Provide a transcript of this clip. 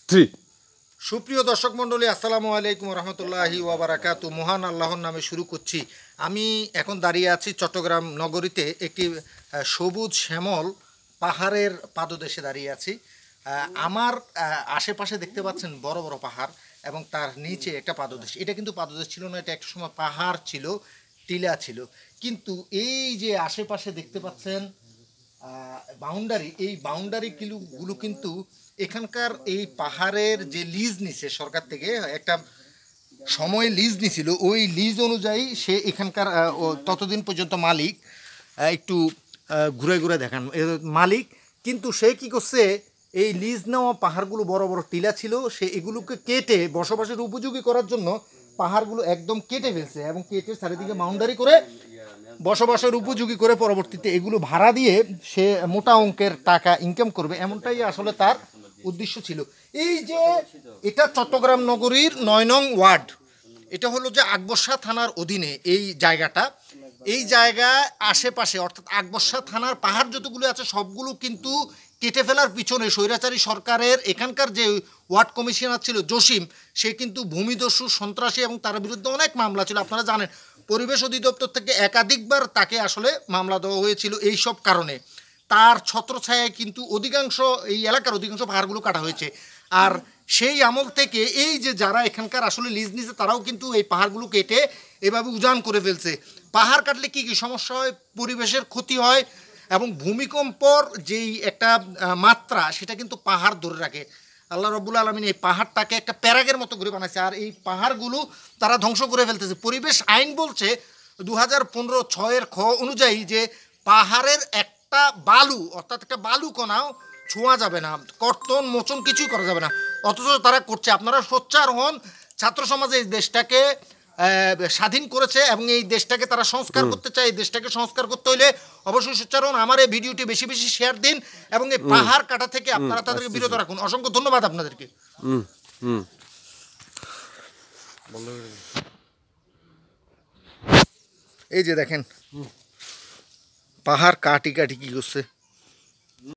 Three. সুপ্রিয় দর্শক মণ্ডলী, আসসালামু আলাইকুম রহমতুল্লাহি ওয়া বারাকাতুহু। মহান আল্লাহর নামে শুরু করছি। আমি এখন দাঁড়িয়ে আছি চট্টগ্রাম নগরীতে একটি সবুজ শ্যামল পাহাড়ের পাদদেশে দাঁড়িয়ে আছি। আমার আশেপাশে দেখতে পাচ্ছেন বড় বড় পাহাড় এবং তার নিচে একটা পাদদেশ। এটা কিন্তু পাদদেশ ছিল না, এটা একটা সময় পাহাড় ছিল, টিলা ছিল। কিন্তু এই যে আশেপাশে দেখতে পাচ্ছেন বাউন্ডারি, এই বাউন্ডারিগুলো কিন্তু এখানকার এই পাহাড়ের যে লিজ নিছে সরকার থেকে, একটা সময় লিজ নিছিল, ওই লিজ অনুযায়ী সে এখানকার ততদিন পর্যন্ত মালিক, একটু ঘুরে ঘুরে দেখান মালিক, কিন্তু সে কি করছে, এই লিজ নেওয়া পাহাড়গুলো বড় বড় টিলা ছিল, সে এগুলোকে কেটে বসবাসের উপযোগী করার জন্য পাহাড়গুলো একদম কেটে ফেলছে এবং কেটে চারিদিকে বাউন্ডারি করে বসবাসের উপযোগী করে পরবর্তীতে এগুলো ভাড়া দিয়ে সে মোটা অঙ্কের টাকা ইনকাম করবে, এমনটাই আসলে তার উদ্দেশ্য ছিল। এই যে এটা চট্টগ্রাম নগরীর ৯ নং ওয়ার্ড, এটা হলো যে আকবরশাহ থানার অধীনে এই জায়গাটা। এই জায়গায় আশেপাশে অর্থাৎ আকবরশাহ থানার পাহাড় যতগুলো আছে সবগুলো কিন্তু কেটে ফেলার পিছনে স্বৈরাচারী সরকারের এখানকার যে ওয়ার্ড কমিশনার ছিল জসিম, সে কিন্তু ভূমিদস্যু, সন্ত্রাসী এবং তার বিরুদ্ধে অনেক মামলা ছিল। আপনারা জানেন পরিবেশ অধিদপ্তর থেকে একাধিকবার তাকে আসলে মামলা দেওয়া হয়েছিল এই সব কারণে। তার ছত্রছায়ায় কিন্তু অধিকাংশ এই এলাকার অধিকাংশ পাহাড়গুলো কাটা হয়েছে। আর সেই আমল থেকে এই যে যারা এখানকার আসলে লিজ নিছে তারাও কিন্তু এই পাহাড়গুলো কেটে এভাবে উজান করে ফেলছে। পাহাড় কাটলে কী কী সমস্যা হয়? পরিবেশের ক্ষতি হয় এবং ভূমিকম্পর যেই একটা মাত্রা সেটা কিন্তু পাহাড় ধরে রাখে। আল্লাহ রাব্বুল আলামিন এই পাহাড়টাকে একটা প্যারাগের মতো করে বানাইছে, আর এই পাহাড়গুলো তারা ধ্বংস করে ফেলতেছে। পরিবেশ আইন বলছে 2015-6 খ অনুযায়ী যে পাহাড়ের একটা বালু অর্থাৎ একটা বালু কণাও ছোঁয়া যাবে না, কর্তন মোচন কিছুই করা যাবে না, অথচ তারা করছে। আপনারা সোচ্চার হন। ছাত্র সমাজ এই দেশটাকে স্বাধীন করেছে এবং এই দেশটাকে তারা সংস্কার করতে চায়। এই দেশটাকে সংস্কার করতে হলে অবশ্যই সোচ্চার হন। আমার এই ভিডিওটি বেশি বেশি শেয়ার দিন এবং এই পাহাড় কাটা থেকে আপনারা তাদেরকে বিরত রাখুন। অসংখ্য ধন্যবাদ আপনাদেরকে। এই যে দেখেন পাহাড় কাটি কাটি কি করছে।